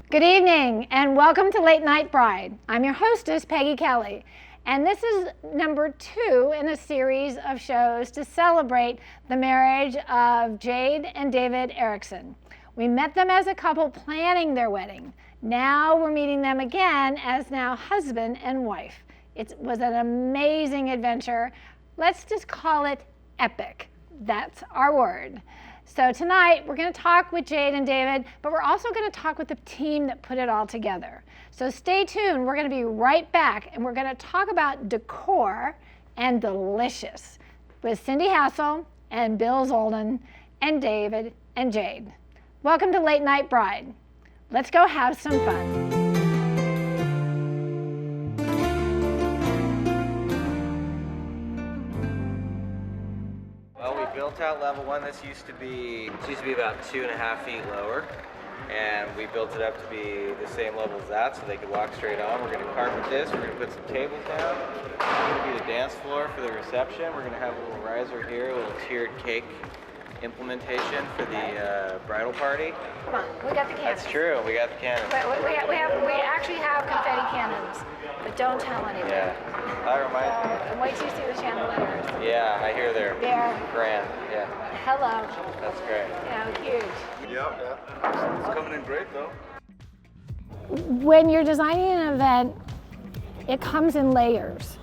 Good evening and welcome to Late Night Bride. I'm your hostess, Peggy Kelly, and this is number 2 in a series of shows to celebrate the marriage of Jade and David Erickson. We met them as a couple planning their wedding. Now we're meeting them again as now husband and wife. It was an amazing adventure. Let's just call it epic. That's our word. So tonight we're going to talk with Jade and David, but we're also going to talk with the team that put it all together. So stay tuned. We're going to be right back, and we're going to talk about Decor and Delicious with Cindy Hassel and Bill Zoldan and David and Jade. Welcome to Late Night Bride. Let's go have some fun. Built out level 1. This used to be about 2.5 feet lower, and we built it up to be the same level as that so they could walk straight on. We're going to carpet this, we're going to put some tables down. It's going to be the dance floor for the reception. We're going to have a little riser here, a little tiered cake implementation for the bridal party. Come on, we got the cannons. That's true, we got the cannons. But we actually have confetti cannons, but don't tell anybody. Yeah, that reminds me. And wait till you see the chandeliers. Yeah, I hear they're grand. Yeah. Hello. That's great. Huge. Yeah. It's coming in great though. When you're designing an event, it comes in layers.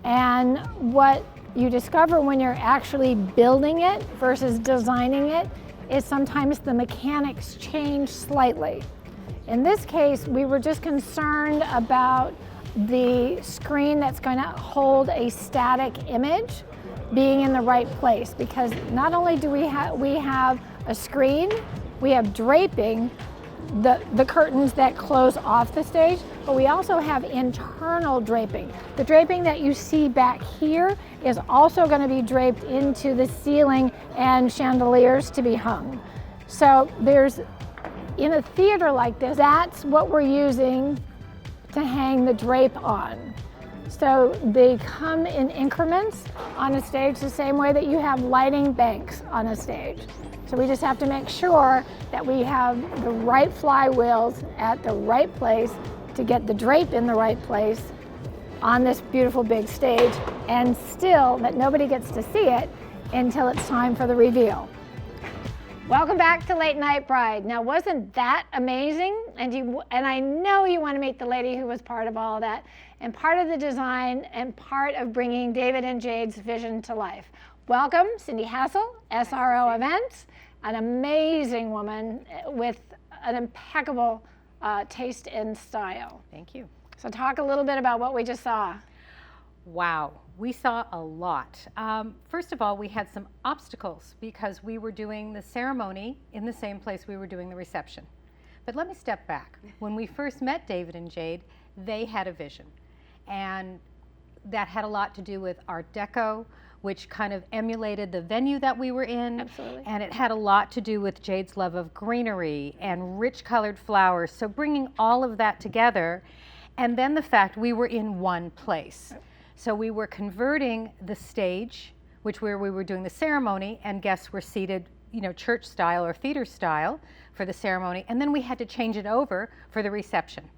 And what you discover when you're actually building it versus designing it is sometimes the mechanics change slightly. In this case, we were just concerned about the screen that's going to hold a static image being in the right place, because not only do we have a screen, we have draping, the curtains that close off the stage, but we also have internal draping. The draping that you see back here is also going to be draped into the ceiling and chandeliers to be hung. So in a theater like this, that's what we're using to hang the drape on. So they come in increments on a stage the same way that you have lighting banks on a stage. So we just have to make sure that we have the right flywheels at the right place to get the drape in the right place on this beautiful big stage, and still that nobody gets to see it until it's time for the reveal. Welcome back to Late Night Bride. Now, wasn't that amazing? And I know you want to meet the lady who was part of all of that, and part of the design, and part of bringing David and Jade's vision to life. Welcome, Cindy Hassel, SRO Events, an amazing woman with an impeccable taste and style. Thank you. So talk a little bit about what we just saw. Wow, we saw a lot. First of all, we had some obstacles because we were doing the ceremony in the same place we were doing the reception. But let me step back. When we first met David and Jade, they had a vision. And that had a lot to do with Art Deco, which kind of emulated the venue that we were in. Absolutely. And it had a lot to do with Jade's love of greenery and rich colored flowers. So bringing all of that together, and then the fact we were in one place. So we were converting the stage, where we were doing the ceremony, and guests were seated, church style or theater style for the ceremony, and then we had to change it over for the reception.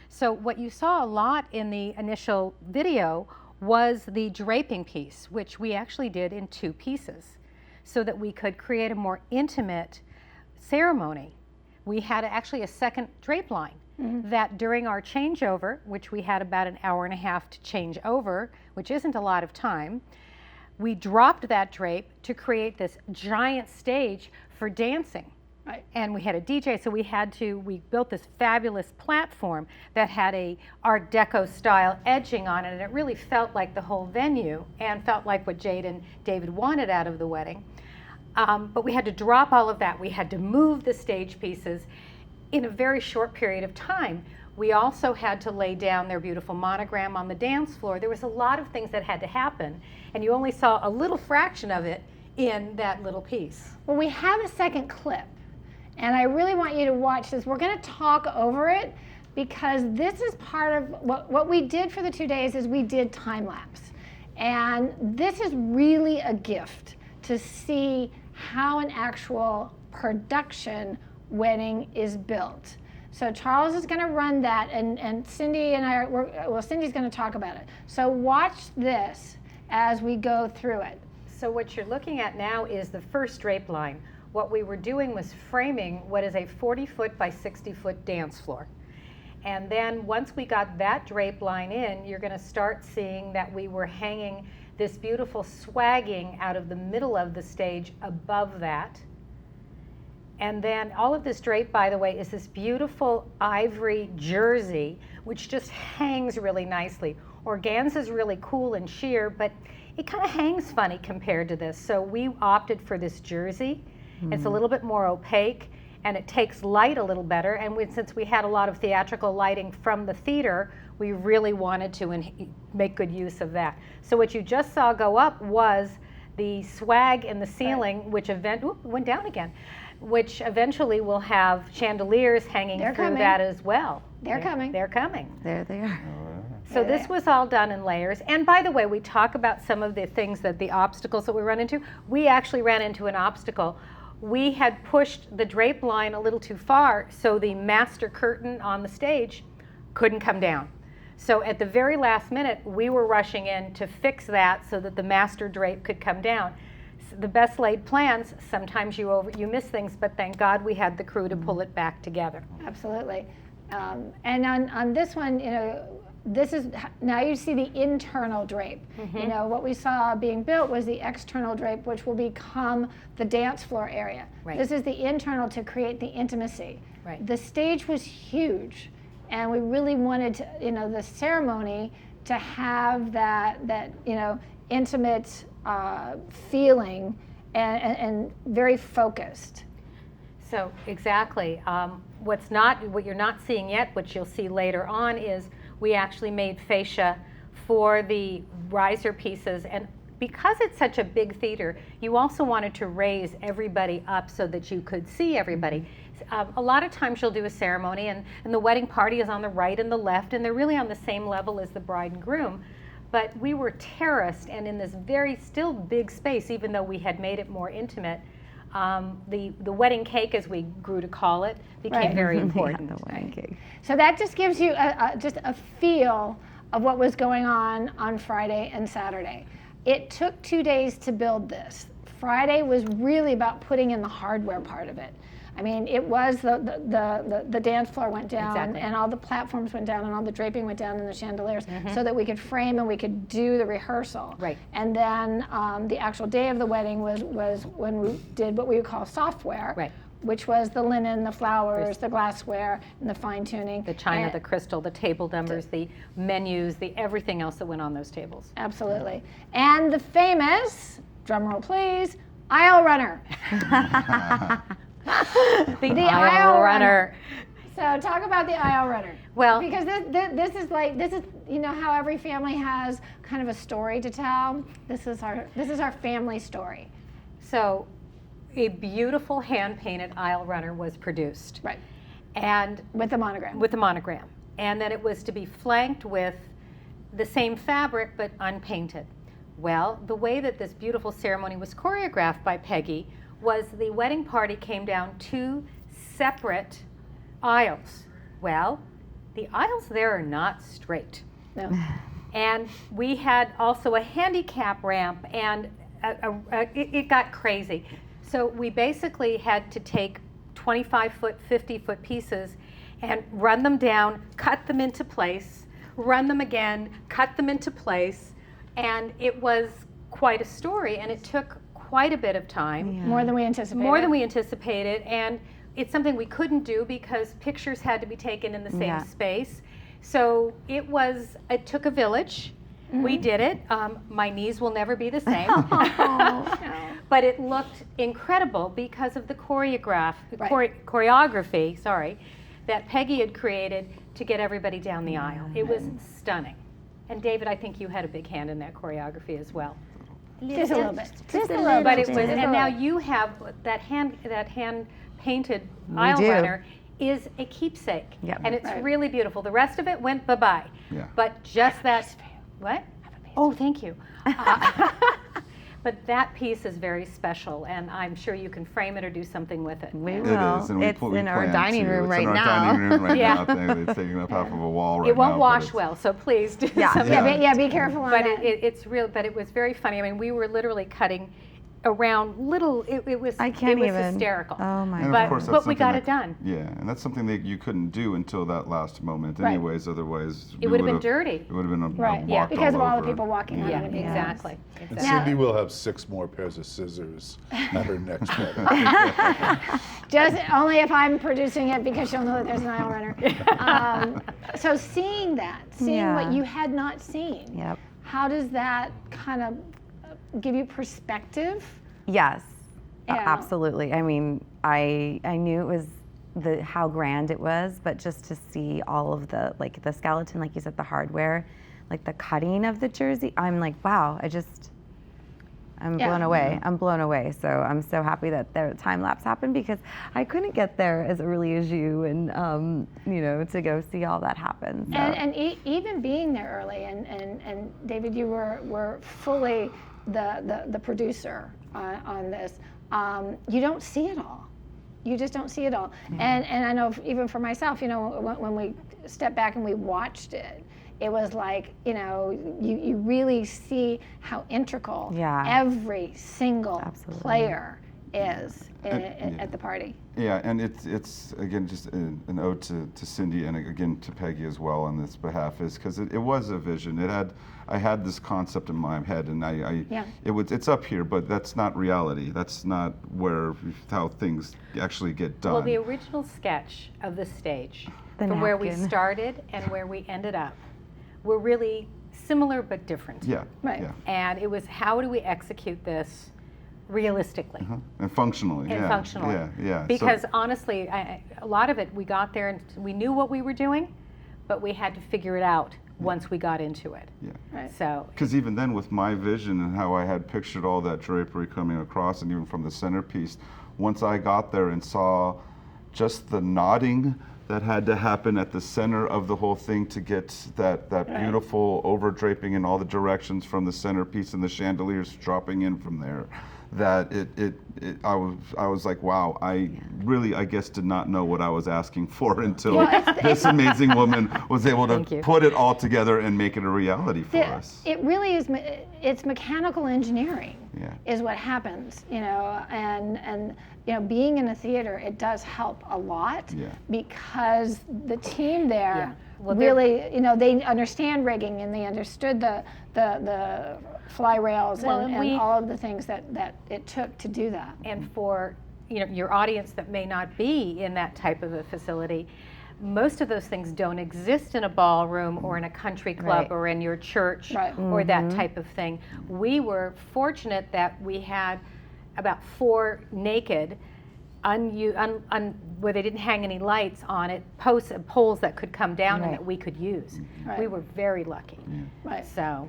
So what you saw a lot in the initial video was the draping piece, which we actually did in 2 pieces so that we could create a more intimate ceremony. We had actually a second drape line. Mm-hmm. That during our changeover, which we had about an hour and a half to change over, which isn't a lot of time, we dropped that drape to create this giant stage for dancing. Right. And we had a DJ, so we built this fabulous platform that had a Art Deco style edging on it, and it really felt like the whole venue and felt like what Jade and David wanted out of the wedding. But we had to drop all of that. We had to move the stage pieces in a very short period of time. We also had to lay down their beautiful monogram on the dance floor. There was a lot of things that had to happen, and you only saw a little fraction of it in that little piece. Well, we have a second clip, and I really want you to watch this. We're going to talk over it because this is part of what we did for the 2 days is we did time lapse. And this is really a gift to see how an actual production wedding is built. So Charles is going to run that, and Cindy and I well, Cindy's going to talk about it. So watch this as we go through it. So what you're looking at now is the first drape line. What we were doing was framing what is a 40-foot by 60-foot dance floor. And then once we got that drape line in, you're going to start seeing that we were hanging this beautiful swagging out of the middle of the stage above that. And then all of this drape, by the way, is this beautiful ivory jersey, which just hangs really nicely. Organza is really cool and sheer, but it kind of hangs funny compared to this. So we opted for this jersey. It's a little bit more opaque, and it takes light a little better. And since we had a lot of theatrical lighting from the theater, we really wanted to make good use of that. So what you just saw go up was the swag in the ceiling, which went down again, which eventually will have chandeliers hanging through that as well. They're coming. They're coming. There they are. So this was all done in layers. And by the way, we talk about some of the things the obstacles that we run into. We actually ran into an obstacle. We had pushed the drape line a little too far, so the master curtain on the stage couldn't come down. So at the very last minute, we were rushing in to fix that so that the master drape could come down. So the best laid plans, sometimes you miss things, but thank God we had the crew to pull it back together. Absolutely. And on this one, this is, now you see the internal drape. What we saw being built was the external drape, which will become the dance floor area. Right. This is the internal to create the intimacy. Right. The stage was huge, and we really wanted to, the ceremony to have that intimate feeling and very focused. So exactly. What you're not seeing yet, which you'll see later on, is we actually made fascia for the riser pieces. And because it's such a big theater, you also wanted to raise everybody up so that you could see everybody. A lot of times you'll do a ceremony and the wedding party is on the right and the left, and they're really on the same level as the bride and groom. But we were terraced and in this very still big space, even though we had made it more intimate. The wedding cake, as we grew to call it, became very important. The wedding cake. So that just gives you just a feel of what was going on Friday and Saturday. It took 2 days to build this. Friday was really about putting in the hardware part of it. I mean, it was the dance floor went down, and all the platforms went down, and all the draping went down, and the chandeliers, so that we could frame and we could do the rehearsal. Right. And then the actual day of the wedding was when we did what we would call software. Right. Which was the linen, the flowers, the glassware, and the fine tuning. The china, the crystal, the table numbers, the menus, the everything else that went on those tables. Absolutely. And the famous, drum roll please, aisle runner. the aisle runner. So talk about the aisle runner. Well, because this is how every family has kind of a story to tell. This is our family story. So a beautiful hand-painted aisle runner was produced. Right. And with the monogram. With the monogram. And then it was to be flanked with the same fabric but unpainted. Well, the way that this beautiful ceremony was choreographed by Peggy was the wedding party came down 2 separate aisles. Well, the aisles there are not straight. No. And we had also a handicap ramp, and it got crazy. So we basically had to take 25-foot, 50-foot pieces and run them down, cut them into place, run them again, cut them into place, and it was quite a story, and it took quite a bit of time. Yeah. More than we anticipated. More than we anticipated, and it's something we couldn't do because pictures had to be taken in the same space. So it took a village. We did it. My knees will never be the same. But it looked incredible because of the choreography, that Peggy had created to get everybody down the aisle. It was stunning. And David, I think you had a big hand in that choreography as well. Just a little bit. Just a little But bit. it was, and now you have that hand painted aisle runner is a keepsake. Yep. And it's really beautiful. The rest of it went bye-bye. Yeah. But just that, what? Oh, thank you. But that piece is very special, and I'm sure you can frame it or do something with it. We It will. is, and we It's we in our plan dining to. room It's right in our now. dining room right Yeah. now. It's taking up half of a wall right now. It won't but wash it's- well, so please do Yeah. something. Be careful on But that. it's real. But it was very funny. I mean, we were literally cutting around little. It was. I can't It was even. hysterical. Oh my And But- of course, that's but we something got it that- done. Yeah, and that's something that you couldn't do until that last moment, Right. anyways. Otherwise, It would have been dirty. It would have been Right. Yeah. walked Because of all the over. people walking on Yeah, it. exactly. And Exactly. Cindy will have 6 more pairs of scissors at her next wedding. Just only if I'm producing it, because she'll know that there's an aisle runner. So seeing what Yeah. you had not seen, Yep. how does that kind of give you perspective? Yes, Yeah. absolutely. I mean, I knew it was how grand it was, but just to see all of the skeleton, like you said, the hardware, like the cutting of the jersey, I'm like, wow, I'm Yeah. blown away. I'm blown away. So I'm so happy that the time lapse happened, because I couldn't get there as early as you, and to go see all that happen. So. And even being there early, and David, you were fully the producer on this. You don't see it all. You just don't see it all. And I know even for myself, when we stepped back and we watched it, it was like, you really see how integral Yeah. every single Absolutely. player is at the party. Yeah, and it's again just an ode to Cindy, and again to Peggy as well on this behalf, is because it was a vision. I had this concept in my head, and it's up here, but that's not reality. That's not how things actually get done. Well, the original sketch of the stage, The from where we napkin. started and where we ended up, were really similar but different. Yeah. Right. Yeah. And it was, how do we execute this realistically And functionally. and yeah. functionally? Yeah. Yeah. So- Because honestly, a lot of it, we got there and we knew what we were doing, but we had to figure it out once we got into it. Yeah. Right. So Because even then, with my vision and how I had pictured all that drapery coming across, and even from the centerpiece, once I got there and saw just the nodding that had to happen at the center of the whole thing to get that beautiful over draping in all the directions from the centerpiece and the chandeliers dropping in from there, that I was like, wow, I guess did not know what I was asking for until this amazing woman was able Thank to you. put it all together and make it a reality for us. It really is. It's mechanical engineering. Yeah. Is what happens, and being in a theater, it does help a lot. Yeah. Because the team there Yeah. Well, they're- really, they understand rigging, and they understood the fly rails Well, and we- all of the things that it took to do that. and for your audience that may not be in that type of a facility, most of those things don't exist in a ballroom or in a country club Right. or in your church Right. or that type of thing. We were fortunate that we had about 4 naked, where they didn't hang any lights on it, poles that could come down and Right. that we could use. Right. We were very lucky. Right. So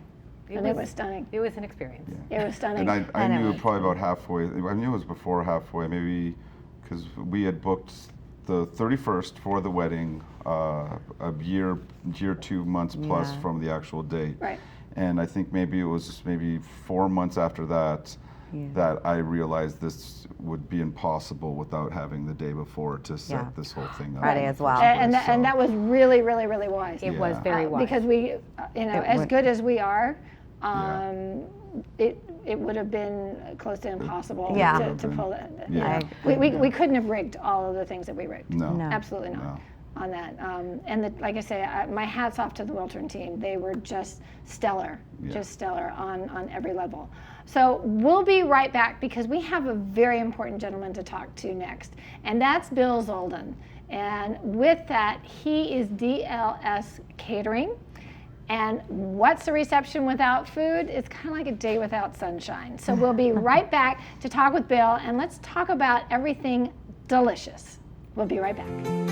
And it was stunning. It was an experience. It was stunning. And I I know. knew probably about halfway. I knew it was before halfway, maybe, because we had booked the 31st for the wedding, a year 2 months plus Yeah. from the actual date. Right. And I think maybe it was 4 months after that Yeah. that I realized this would be impossible without having the day before to set Yeah. this whole thing up. Friday as well. and So- that was really, really, really wise. It was Yeah. very wise. Because we, as would- good as we are, Yeah. it would have been close to impossible Yeah. to pull it. Yeah. We couldn't have rigged all of the things that we rigged. No. No. Absolutely not. No. On that. Like I say, my hat's off to the Wiltern team. They were just stellar, on every level. So we'll be right back because we have a very important gentleman to talk to next, and that's Bill Zoldan. And with that, he is DLS Catering. And what's a reception without food? It's kind of like a day without sunshine. So we'll be right back to talk with Bill, and let's talk about everything delicious. We'll be right back.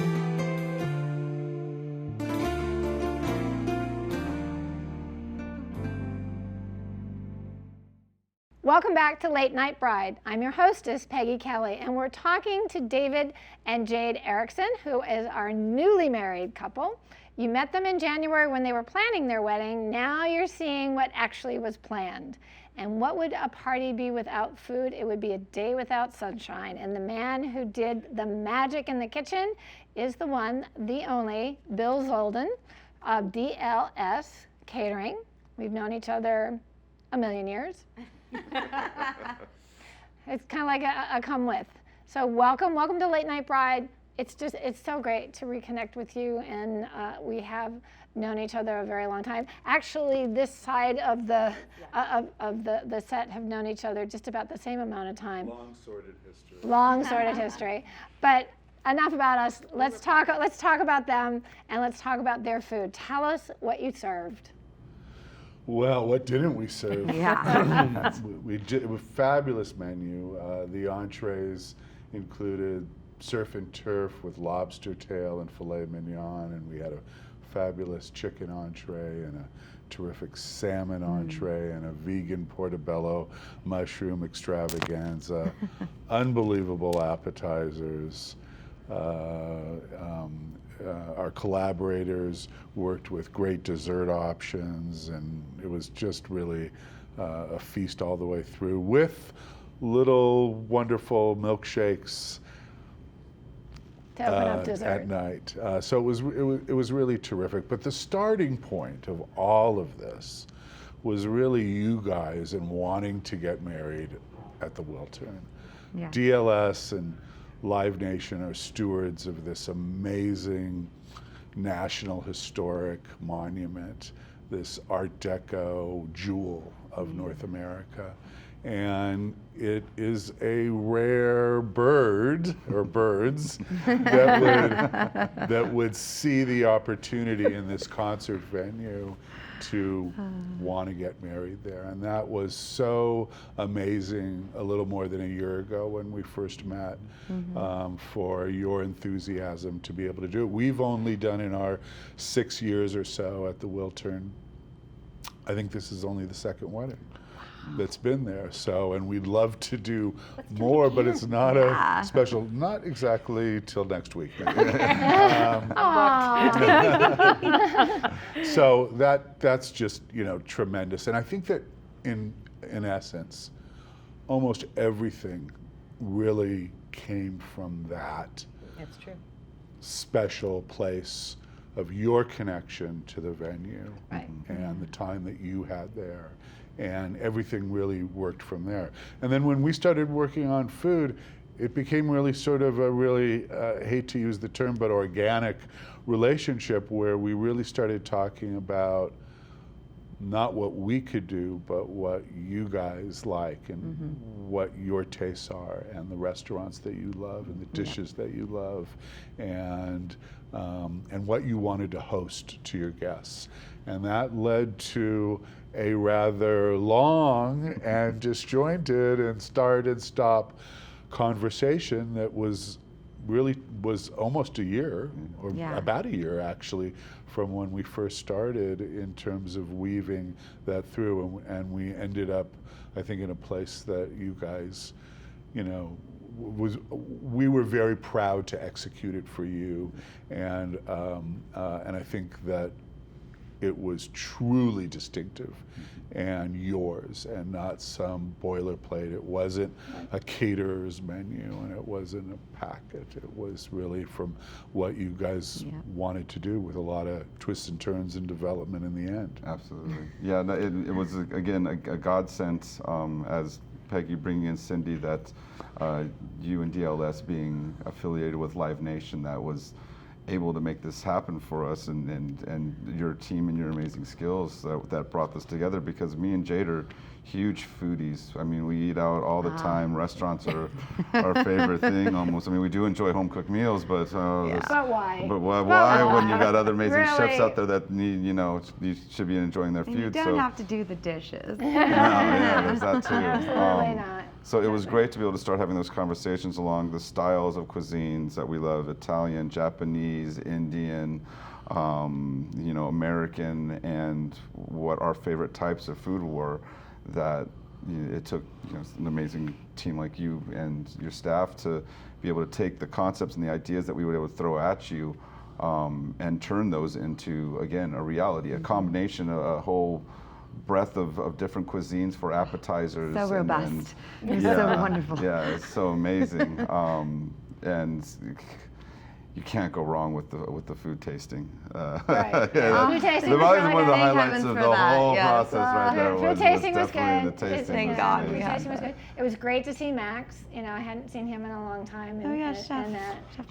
Welcome back to Late Night Bride. I'm your hostess, Peggy Kelly, and we're talking to David and Jade Erickson, who is our newly married couple. You met them in January when they were planning their wedding. Now you're seeing what actually was planned. And what would a party be without food? It would be a day without sunshine. And the man who did the magic in the kitchen is the one, the only, Bill Zolden of DLS Catering. We've known each other a million years. It's kind of like a come with. So welcome to Late Night Bride. It's so great to reconnect with you, and we have known each other a very long time. Actually, this side of the set have known each other just about the same amount of time. Long sordid history. Long sordid history. But enough about us. Let's talk about them, and let's talk about their food. Tell us what you served. Well, what didn't we serve? Yeah. we did a fabulous menu. The entrees included surf and turf with lobster tail and filet mignon, and we had a fabulous chicken entree and a terrific salmon entree and a vegan portobello mushroom extravaganza. Unbelievable appetizers. Our collaborators worked with great dessert options, and it was just really a feast all the way through, with little wonderful milkshakes To open up dessert. at night. So it was really terrific. But the starting point of all of this was really you guys and wanting to get married at the Wiltern. Yeah. DLS and Live Nation are stewards of this amazing national historic monument, this Art Deco jewel of North America. And it is a rare bird or birds that would see the opportunity in this concert venue to want to get married there. And that was so amazing a little more than a year ago when we first met, for your enthusiasm to be able to do it. We've only done in our 6 years or so at the Wiltern, I think this is only the second wedding that's been there. So, and we'd love to do more, but it's not a special, not exactly till next week. So that's just, tremendous. And I think that in essence, almost everything really came from that That's true. special place of your connection to the venue Right. and the time that you had there. And everything really worked from there. And then when we started working on food, it became really sort of a really, hate to use the term, but organic relationship where we really started talking about not what we could do, but what you guys like and what your tastes are and the restaurants that you love and the dishes that you love and what you wanted to host to your guests. And that led to a rather long and disjointed and start and stop conversation that was almost a year, or about a year actually, from when we first started in terms of weaving that through. And we ended up, I think, in a place that you guys, we were very proud to execute it for you. And I think that it was truly distinctive and yours and not some boilerplate. It wasn't a caterer's menu and it wasn't a packet. It was really from what you guys wanted to do with a lot of twists and turns and development in the end. Absolutely. Yeah, no, it was, again, a godsend, as Peggy bringing in Cindy, that you and DLS being affiliated with Live Nation, that was able to make this happen for us, and your team and your amazing skills that brought this together, because me and Jade are huge foodies. I mean, we eat out all the time. Restaurants are our favorite thing almost. I mean, we do enjoy home cooked meals, but But why? But why when you got other amazing chefs out there that need, you should be enjoying their food. You don't have to do the dishes. No, yeah, there's that too. Absolutely not. So it was great to be able to start having those conversations along the styles of cuisines that we love: Italian, Japanese, Indian, American, and what our favorite types of food were. That it took an amazing team like you and your staff to be able to take the concepts and the ideas that we were able to throw at you and turn those into, again, a reality, a combination, a whole breadth of different cuisines for appetizers. So and robust. It was so wonderful. Yeah, it's so amazing. And you can't go wrong with the food tasting. Right. Yeah, Food tasting that was was really one of the good. Thank highlights heavens of for the that, whole yes. process right there. Food tasting was definitely good. the tasting. Thank was God we amazing. had Tasting was good. It was great to see Max. You know, I hadn't seen him in a long time. And, Oh, yeah, and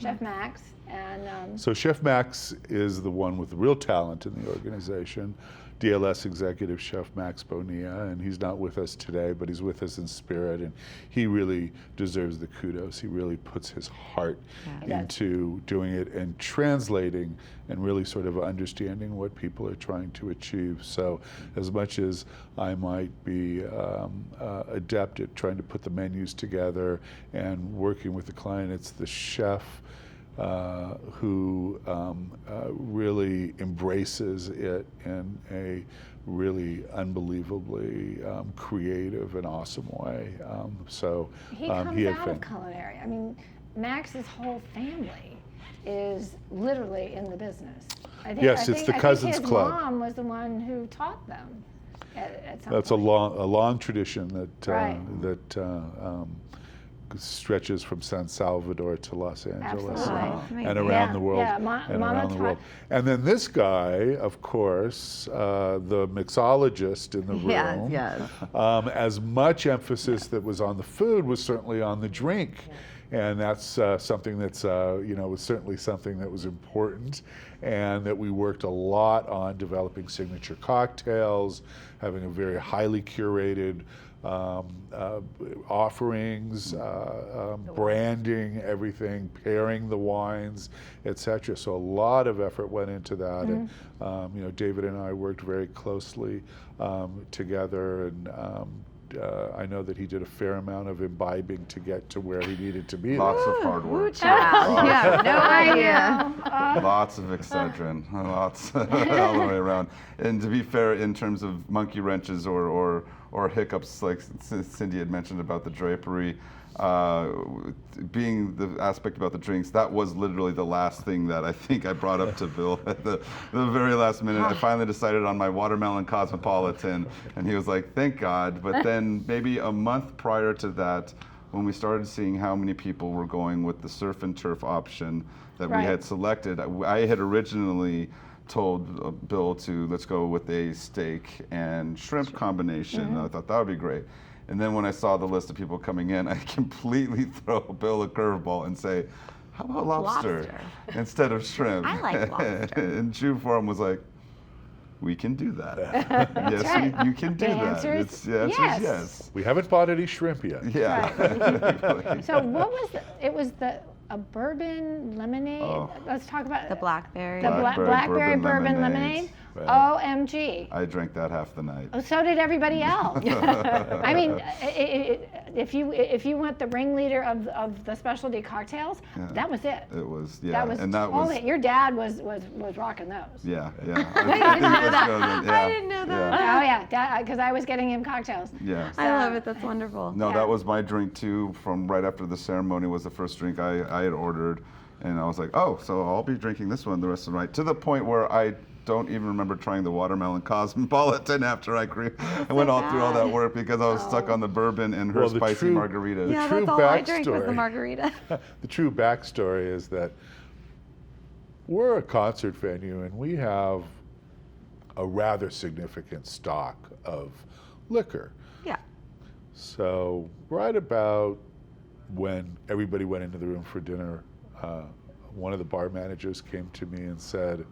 Chef Max. And So Chef Max is the one with the real talent in the organization, DLS Executive Chef Max Bonilla, and he's not with us today, but he's with us in spirit, and he really deserves the kudos. He really puts his heart into doing it and translating and really sort of understanding what people are trying to achieve. So as much as I might be adept at trying to put the menus together and working with the client, it's the chef who really embraces it in a really unbelievably creative and awesome way. So he comes had out of culinary. I mean, Max's whole family is literally in the business. Yes, it's the Cousins his Club. Mom was the one who taught them at some That's point. a long tradition that Right. that stretches from San Salvador to Los Angeles Absolutely. and around Yeah, the world. yeah, and Mama around the world. taught- And then this guy, of course, the mixologist in the room. Yes. As much emphasis that was on the food was certainly on the drink. And that's something that's, was certainly something that was important, and that we worked a lot on developing signature cocktails, having a very highly curated offerings, branding everything, pairing the wines, etc. So a lot of effort went into that, and David and I worked very closely together, and I know that he did a fair amount of imbibing to get to where he needed to be. Lots of hard work. Yeah, no idea. Lots of Excedrin, lots all the way around. And to be fair, in terms of monkey wrenches or hiccups, like Cindy had mentioned about the drapery, being the aspect about the drinks, that was literally the last thing that I think I brought up to Bill at the very last minute. I finally decided on my watermelon cosmopolitan, and he was like, thank God. But then maybe a month prior to that, when we started seeing how many people were going with the surf and turf option that we had selected, I had originally told Bill to let's go with a steak and shrimp combination. I thought that would be great. And then when I saw the list of people coming in, I completely throw Bill a curveball and say, how about lobster instead of shrimp? I like lobster. And True Form was like, we can do that. Yes, right. you can do The that. answer is The answer yes. is yes. We haven't bought any shrimp yet. Yeah. So what was it was a bourbon lemonade. Let's talk about The blackberry. The blackberry bourbon lemonade. Right. OMG. I drank that half the night. Oh, so did everybody else. I mean, if you want the ringleader of the specialty cocktails, that was it. It was, yeah. That was and that totally, was, your dad was rocking those. yeah. I didn't know that. Oh yeah, because I was getting him cocktails. Yeah. I love it. That's wonderful. No, that was my drink too. From right after the ceremony was the first drink I had ordered, and I was like, oh, so I'll be drinking this one the rest of the night. To the point where I don't even remember trying the watermelon cosmopolitan after I went all through all that work because I was stuck on the bourbon and her Well, the spicy true- margaritas. Yeah, true that's all I drank was the backstory. margarita. The true backstory is that we're a concert venue and we have a rather significant stock of liquor. Yeah. So right about when everybody went into the room for dinner, one of the bar managers came to me and said,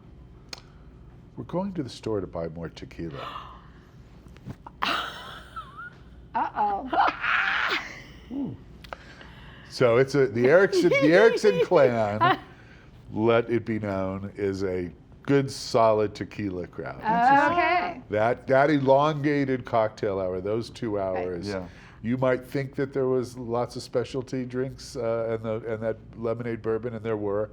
we're going to the store to buy more tequila. Uh-oh. So it's the Erickson clan, let it be known, is a good solid tequila crowd. Okay. That elongated cocktail hour, those 2 hours, Yeah. you might think that there was lots of specialty drinks and that lemonade bourbon, and there were.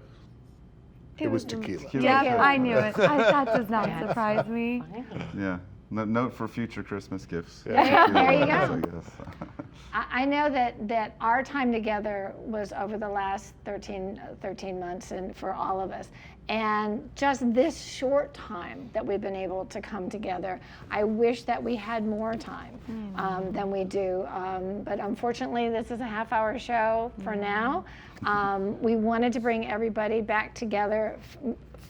It was tequila. Yeah, Tequila. I knew it. That does not surprise me. Yeah. Note for future Christmas gifts. There you go. So, yes. I know that our time together was over the last 13 months, and for all of us. And just this short time that we've been able to come together, I wish that we had more time than we do. But unfortunately, this is a half-hour show for now. We wanted to bring everybody back together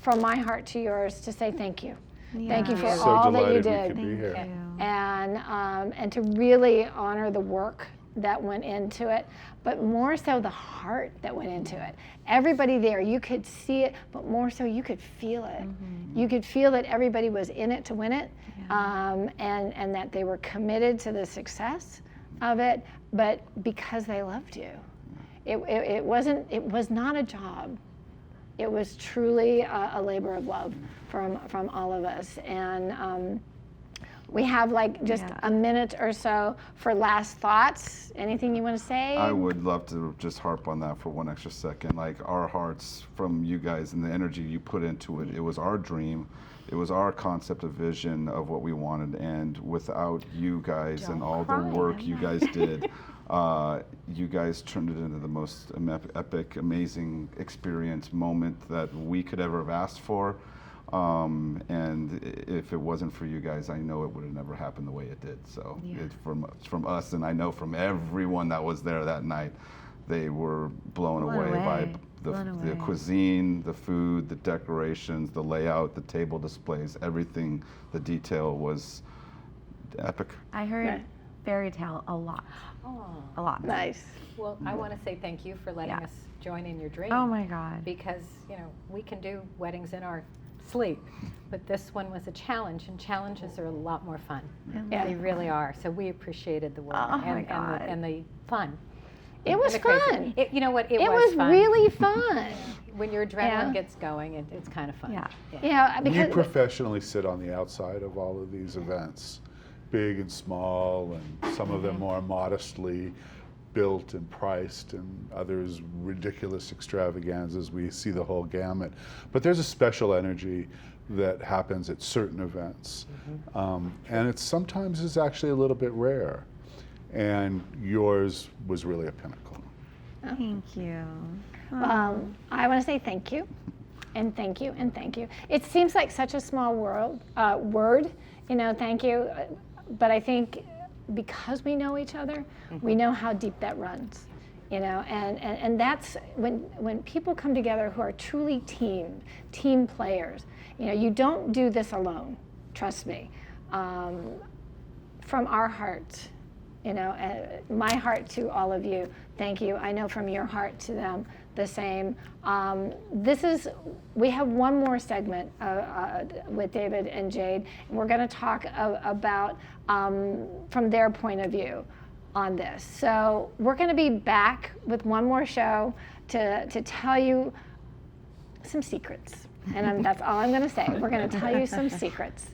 from my heart to yours to say thank you. Thank you for So all that you delighted we did. could be here. And to really honor the work that went into it, but more so the heart that went into it. Everybody there, you could see it, but more so you could feel it. You could feel that everybody was in it to win it, and that they were committed to the success of it, but because they loved you. It was not a job. It was truly a labor of love from all of us. And we have like just a minute or so for last thoughts. Anything you want to say? I would love to just harp on that for one extra second. Like our hearts from you guys and the energy you put into it, it was our dream. It was our concept of vision of what we wanted. And without you guys and all the work you guys did, you guys turned it into the most epic, amazing experience moment that we could ever have asked for. And if it wasn't for you guys, I know it would have never happened the way it did. So it's from us, and I know from everyone that was there that night, they were blown away by the cuisine, the food, the decorations, the layout, the table displays, everything. The detail was epic. I heard fairy tale a lot. A lot. Nice. Well, I want to say thank you for letting us join in your dream. Oh my God. Because, we can do weddings in our sleep, but this one was a challenge, and challenges are a lot more fun. They really are. So we appreciated the work and the fun. It was fun. You know what? It was fun. really fun. When your adrenaline gets going, it's kind of fun. We professionally sit on the outside of all of these events, big and small, and some of them more modestly built and priced, and others ridiculous extravaganzas. We see the whole gamut. But there's a special energy that happens at certain events. And it sometimes is actually a little bit rare. And yours was really a pinnacle. Thank you. I want to say thank you, and thank you, and thank you. It seems like such a small word, thank you. But I think because we know each other, we know how deep that runs, and that's when people come together who are truly team players. You don't do this alone, trust me. From our heart, my heart to all of you, thank you. I know from your heart to them the same. We have one more segment with David and Jade, and we're going to talk about from their point of view on this. So we're going to be back with one more show to tell you some secrets, and that's all I'm going to say. We're going to tell you some secrets.